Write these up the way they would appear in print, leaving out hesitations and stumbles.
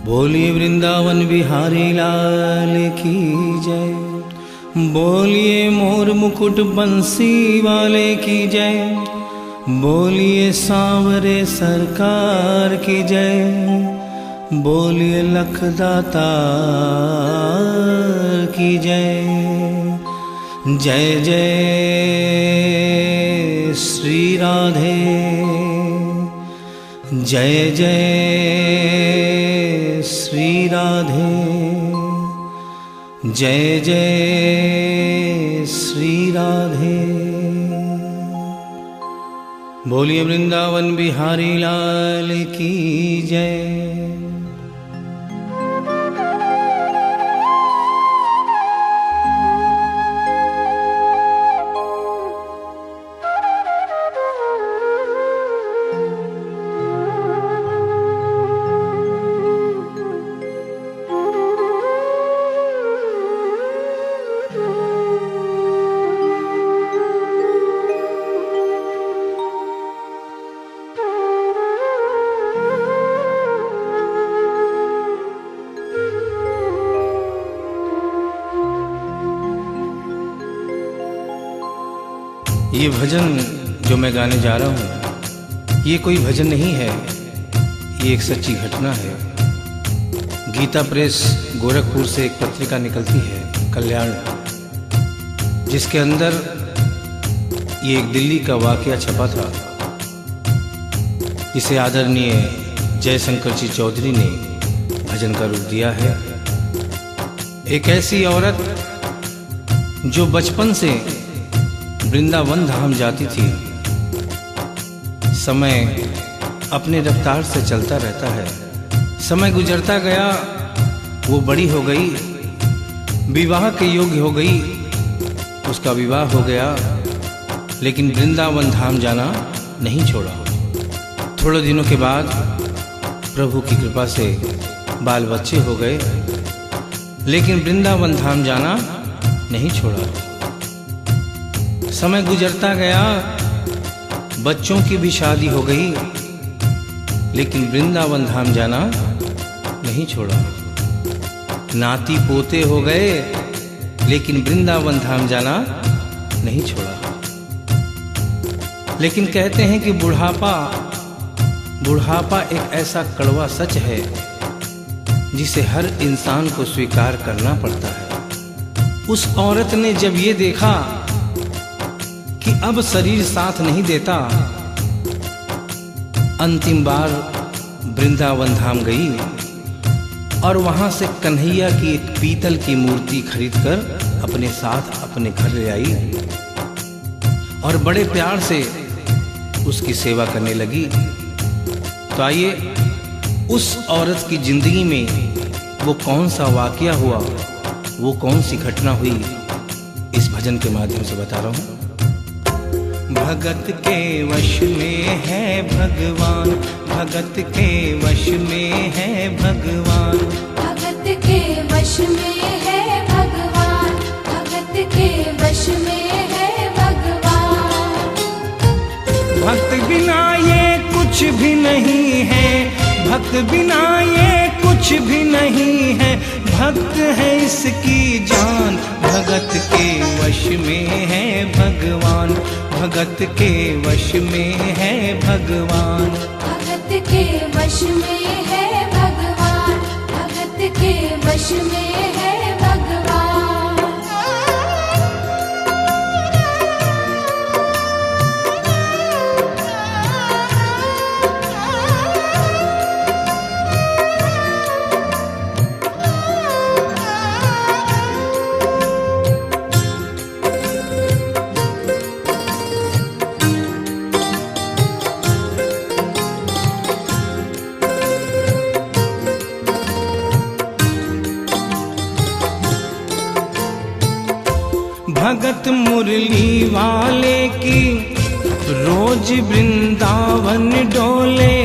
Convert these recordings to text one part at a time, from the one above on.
बोलिए वृंदावन बिहारी लाल की जय। बोलिए मोर मुकुट बंसी वाले की जय। बोलिए सांवरे सरकार की जय। बोलिए लखदाता की जय। जय जय श्री राधे। जय जय श्री राधे। जय जय श्री राधे। बोलिए वृंदावन बिहारी लाल की जय। ये भजन जो मैं गाने जा रहा हूँ, ये कोई भजन नहीं है, ये एक सच्ची घटना है। गीता प्रेस गोरखपुर से एक पत्रिका निकलती है कल्याण, जिसके अंदर ये एक दिल्ली का वाकया छपा था। इसे आदरणीय जयशंकर जी चौधरी ने भजन का रूप दिया है। एक ऐसी औरत जो बचपन से वृंदावन धाम जाती थी। समय अपने रफ्तार से चलता रहता है। समय गुजरता गया, वो बड़ी हो गई, विवाह के योग्य हो गई, उसका विवाह हो गया, लेकिन वृंदावन धाम जाना नहीं छोड़ा। थोड़े दिनों के बाद प्रभु की कृपा से बाल बच्चे हो गए, लेकिन वृंदावन धाम जाना नहीं छोड़ा। समय गुजरता गया, बच्चों की भी शादी हो गई, लेकिन वृंदावन धाम जाना नहीं छोड़ा। नाती पोते हो गए, लेकिन वृंदावन धाम जाना नहीं छोड़ा। लेकिन कहते हैं कि बुढ़ापा एक ऐसा कड़वा सच है जिसे हर इंसान को स्वीकार करना पड़ता है। उस औरत ने जब ये देखा कि अब शरीर साथ नहीं देता, अंतिम बार वृंदावन धाम गई और वहां से कन्हैया की एक पीतल की मूर्ति खरीदकर अपने साथ अपने घर ले आई और बड़े प्यार से उसकी सेवा करने लगी। तो आइए उस औरत की जिंदगी में वो कौन सा वाकया हुआ, वो कौन सी घटना हुई, इस भजन के माध्यम से बता रहा हूं। भगत के वश में है भगवान, भगत के वश में है भगवान, भगत के वश में है भगवान, भगत के वश में है भगवान। भक्त बिना ये कुछ भी नहीं है, भक्त बिना ये कुछ भी नहीं है, भक्त है इसकी जान। भगत के वश में है भगवान, भगत के वश में है भगवान, भगत के वश में है भगवान, भगत के वश में है भगवान। भगत मुरली वाले की रोज वृंदावन डोले,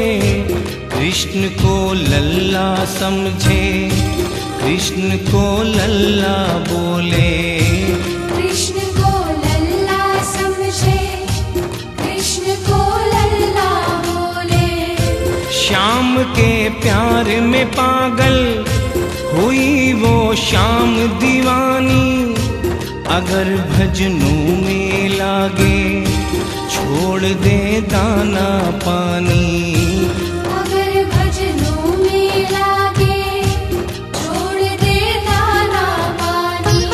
कृष्ण को लल्ला समझे, कृष्ण को लल्ला बोले, कृष्ण को लल्ला समझे, कृष्ण को लल्ला बोले। श्याम के प्यार में पागल हुई वो श्याम दीवानी। अगर भजनों में लागे छोड़ दे दाना पानी। अगर भजनों में लागे छोड़ दे दाना पानी।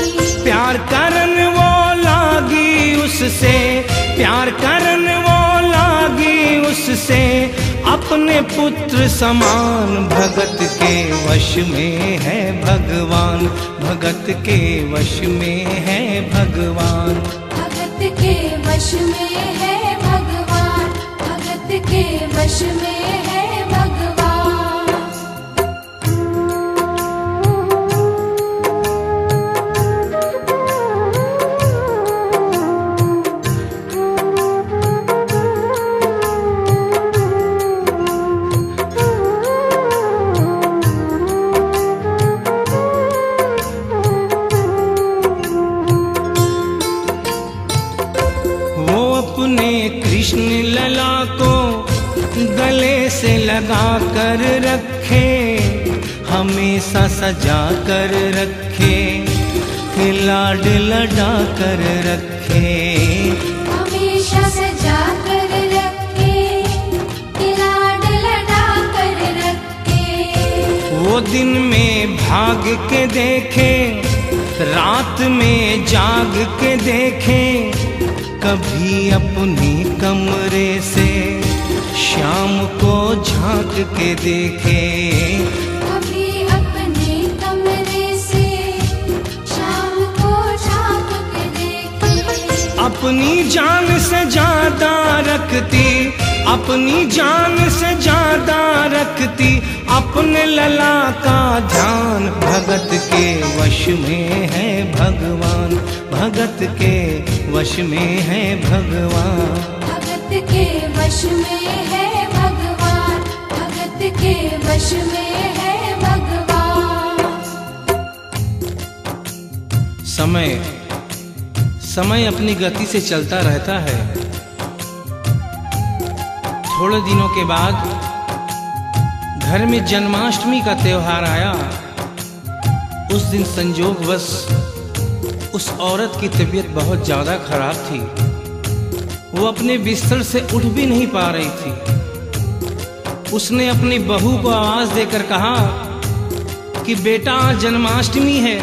प्यार करन वो लागी उससे, प्यार करन वो लागी उससे, अपने पुत्र समान। भगत के वश में है भगवान, भगत के वश में है भगवान। भगत के वश में है भगवान, भगत के वश में है भगवान। कृष्ण लला को गले से लगा कर रखे, हमेशा सजा कर रखे, लाड लड़ा कर रखे। हमेशा सजा कर रखे, लाड लड़ा कर रखे। वो दिन में भाग के देखे, रात में जाग के देखे, कभी अपने कमरे से शाम को झांक के देखे। कभी अपने कमरे से शाम को झांक के देखे। अपनी जान से ज्यादा रखती, अपनी जान से ज्यादा रखती, अपने लला का ध्यान। भगत के वश में है भगवान, भगत के वश में है भगवान। भगत के वश में है भगवान, भगत के वश में है भगवान। समय अपनी गति से चलता रहता है। थोड़े दिनों के बाद घर में जन्माष्टमी का त्योहार आया। उस दिन संजोगवश उस औरत की तबीयत बहुत ज्यादा खराब थी। वो अपने बिस्तर से उठ भी नहीं पा रही थी। उसने अपनी बहू को आवाज देकर कहा कि बेटा आज जन्माष्टमी है,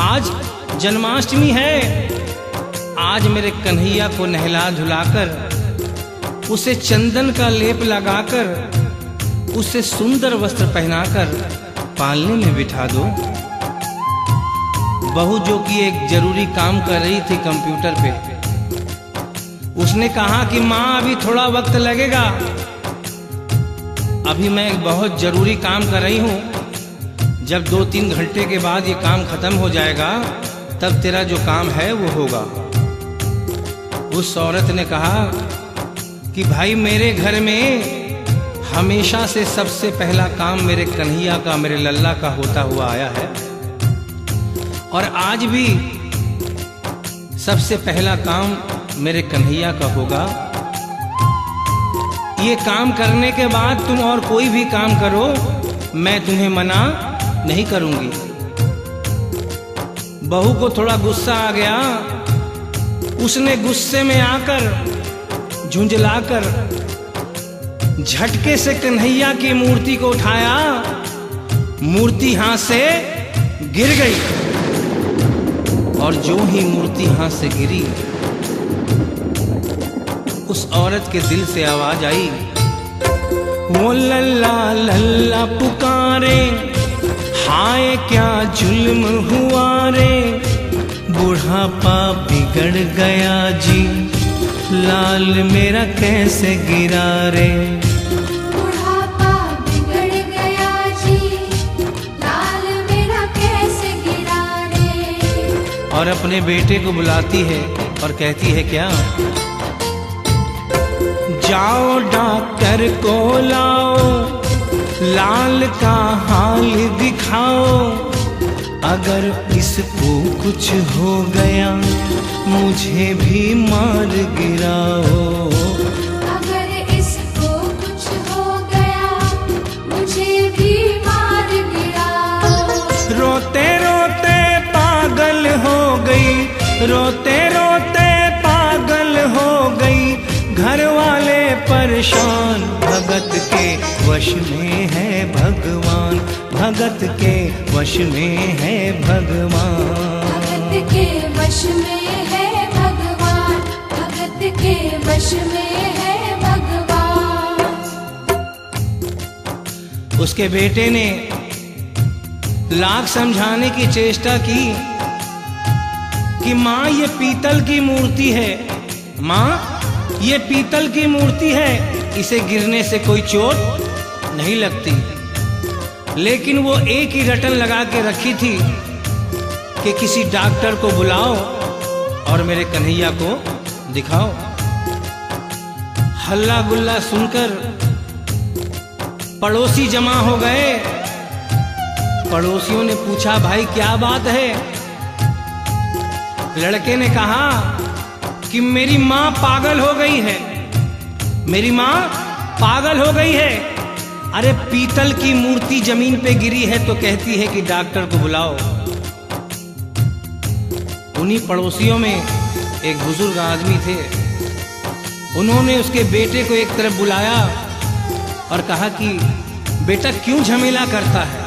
आज जन्माष्टमी है। आज मेरे कन्हैया को नहला धुलाकर, उसे चंदन का लेप लगाकर, उसे सुंदर वस्त्र पहनाकर पालने में बिठा दो। बहू जो कि एक जरूरी काम कर रही थी कंप्यूटर पे, उसने कहा कि माँ अभी थोड़ा वक्त लगेगा, अभी मैं एक बहुत जरूरी काम कर रही हूँ। जब 2-3 घंटे के बाद ये काम खत्म हो जाएगा तब तेरा जो काम है वो होगा। उस औरत ने कहा कि भाई मेरे घर में हमेशा से सबसे पहला काम मेरे कन्हैया का, मेरे लल्ला का होता हुआ आया है, और आज भी सबसे पहला काम मेरे कन्हैया का होगा। ये काम करने के बाद तुम और कोई भी काम करो, मैं तुम्हें मना नहीं करूंगी। बहू को थोड़ा गुस्सा आ गया। उसने गुस्से में आकर, झुंझलाकर झटके से कन्हैया की मूर्ति को उठाया। मूर्ति हाथ से गिर गई, और जो ही मूर्ति हाथ से गिरी, उस औरत के दिल से आवाज आई, वो लल्ला लल्ला पुकारे, हाय क्या जुल्म हुआ रे, बुढ़ापा बिगड़ गया जी, लाल मेरा कैसे गिरा रे। बुढ़ापा बिगड़ गया जी, लाल मेरा कैसे गिरा रे। और अपने बेटे को बुलाती है और कहती है क्या, जाओ डॉक्टर को लाओ, लाल का हाल दिखाओ, अगर इसको कुछ हो गया मुझे भी मार गिराओ। अगर इसको कुछ हो गया रोते रोते पागल हो गई, घर वाले परेशान। भगत के वश में है भगवान, भगत के वश में है भगवान। भगत के वश में है भगवान, भगत के वश में है भगवान। उसके बेटे ने लाख समझाने की चेष्टा की कि माँ ये पीतल की मूर्ति है, माँ ये पीतल की मूर्ति है, इसे गिरने से कोई चोट नहीं लगती। लेकिन वो एक ही रटन लगा के रखी थी कि किसी डॉक्टर को बुलाओ और मेरे कन्हैया को दिखाओ। हल्ला गुल्ला सुनकर पड़ोसी जमा हो गए। पड़ोसियों ने पूछा, भाई क्या बात है? लड़के ने कहा कि मेरी माँ पागल हो गई है, मेरी माँ पागल हो गई है। अरे पीतल की मूर्ति जमीन पे गिरी है तो कहती है कि डॉक्टर को बुलाओ। उन्हीं पड़ोसियों में एक बुजुर्ग आदमी थे। उन्होंने उसके बेटे को एक तरफ बुलाया और कहा कि बेटा क्यों झमेला करता है?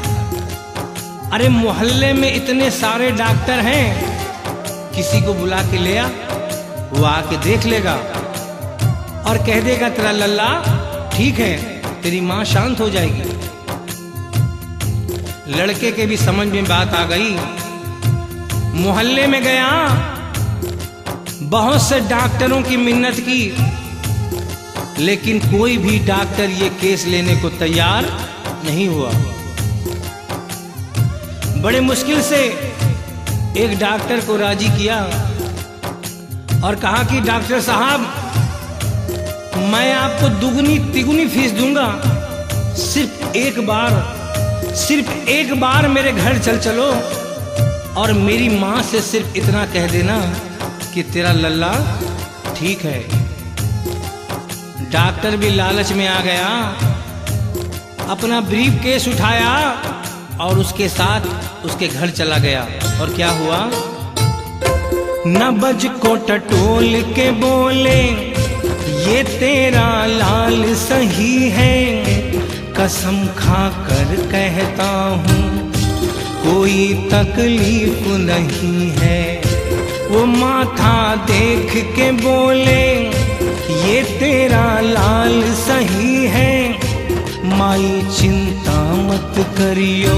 अरे मोहल्ले में इतने सारे डॉक्टर हैं, किसी को बुला के ले आ, वो आके देख लेगा और कह देगा तेरा लल्ला ठीक है, तेरी माँ शांत हो जाएगी। लड़के के भी समझ में बात आ गई। मोहल्ले में गया, बहुत से डॉक्टरों की मिन्नत की, लेकिन कोई भी डॉक्टर ये केस लेने को तैयार नहीं हुआ। बड़े मुश्किल से एक डॉक्टर को राजी किया और कहा कि डॉक्टर साहब मैं आपको दुगनी तिगुनी फीस दूंगा, सिर्फ एक बार मेरे घर चलो और मेरी माँ से सिर्फ इतना कह देना कि तेरा लल्ला ठीक है। डॉक्टर भी लालच में आ गया, अपना ब्रीफ केस उठाया और उसके साथ उसके घर चला गया। और क्या हुआ? नबज को टटोल के बोले, ये तेरा लाल सही है, कसम खाकर कहता हूँ कोई तकलीफ नहीं है। वो माथा देख के बोले, ये तेरा लाल सही है, माई चिंता मत करियो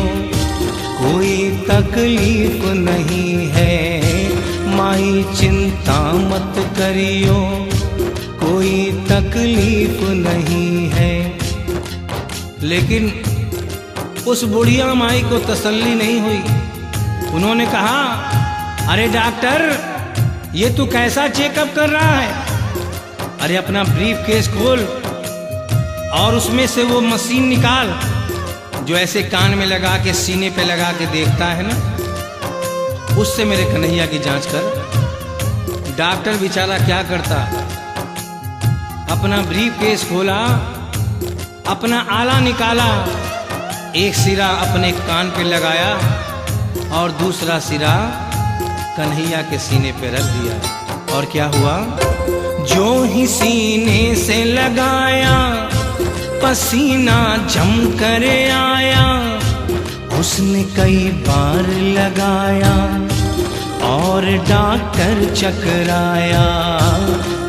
कोई तकलीफ नहीं है, माई चिंता मत करियो कोई तकलीफ नहीं है। लेकिन उस बुढ़िया माई को तसल्ली नहीं हुई। उन्होंने कहा, अरे डॉक्टर ये तू कैसा चेकअप कर रहा है? अरे अपना ब्रीफ केस खोल और उसमें से वो मशीन निकाल जो ऐसे कान में लगा के सीने पे लगा के देखता है ना, उससे मेरे कन्हैया की जांच कर। डॉक्टर बेचारा क्या करता, अपना ब्रीफ केस खोला, अपना आला निकाला, एक सिरा अपने कान पे लगाया और दूसरा सिरा कन्हैया के सीने पे रख दिया। और क्या हुआ? जो ही सीने से लगाया पसीना जम कर आया, उसने कई बार लगाया और डॉक्टर चकराया,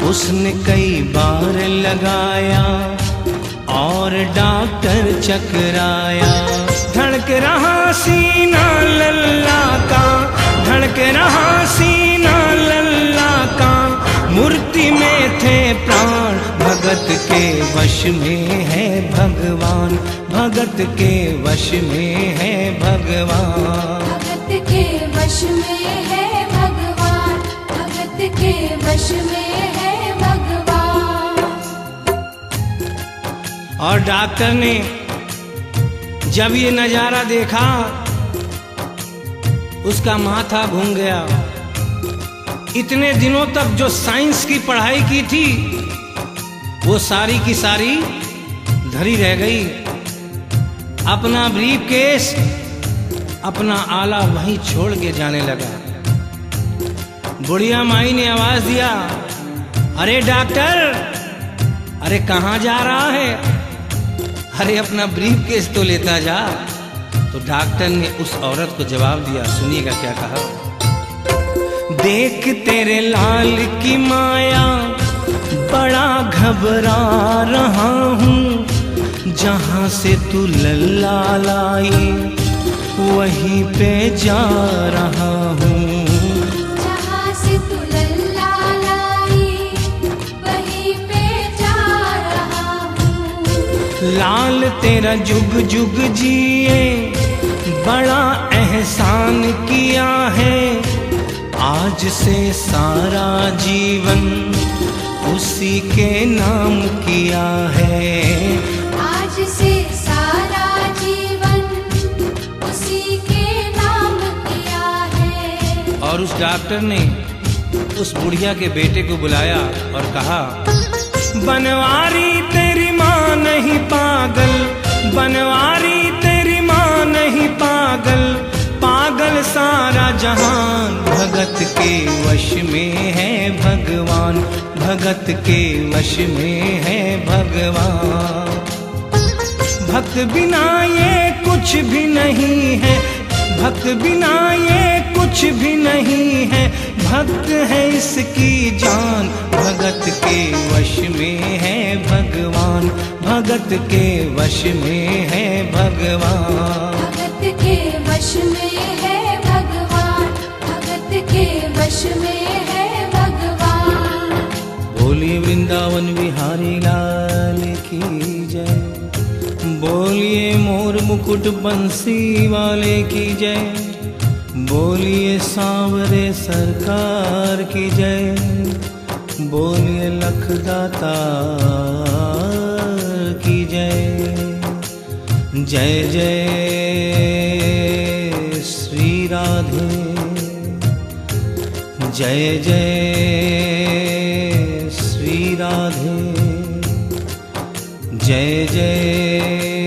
उसने कई बार लगाया और डॉक्टर चकराया। धड़क रहा सीना लल्ला का, धड़क रहा सीना लल्ला का, मूर्ति में थे प्राण, भगत के वश में है भगवान, भगत के वश में है भगवान। भगत के वश में है भगवान, भगत के वश में है भगवान। और डॉक्टर ने जब ये नजारा देखा, उसका माथा घूम गया। इतने दिनों तक जो साइंस की पढ़ाई की थी वो सारी की सारी धरी रह गई। अपना ब्रीफ केस, अपना आला वहीं छोड़ के जाने लगा। बुढ़िया माई ने आवाज दिया, अरे डॉक्टर, अरे कहाँ जा रहा है? अरे अपना ब्रीफ केस तो लेता जा। तो डॉक्टर ने उस औरत को जवाब दिया, सुनिएगा क्या कहा। देख तेरे लाल की माया बड़ा घबरा रहा हूँ, जहाँ से तू लल्ला लाई वहीं पे जा रहा हूँ। जहाँ से तू लल्ला लाई वहीं पे जा रहा हूँ। लाल तेरा जुग जुग जिए बड़ा एहसान किया है, आज से सारा जीवन उसी के नाम किया है। आज से सारा जीवन उसी के नाम किया है। और उस डॉक्टर ने उस बुढ़िया के बेटे को बुलाया और कहा, बनवारी तेरी माँ नहीं पागल, बनवारी तेरी माँ नहीं पागल, पागल सारा जहान, भगत के वश में है भगवान, भगत के वश में है भगवान। भक्त बिना ये कुछ भी नहीं है, भक्त बिना ये कुछ भी नहीं है, भक्त है इसकी जान, भगत के वश में है भगवान, भगत के वश में है भगवान। भगत के वश में है भगवान, भगत के वश में है भगवान। बोलिए वृंदावन बिहारी लाल की जय, बोलिए मोर मुकुट बंसी वाले की जय, बोलिए सांवरे सरकार की जय, बोलिए लखदाता की जय। जय जय श्री राधे, जय जय श्री राधे, जय जय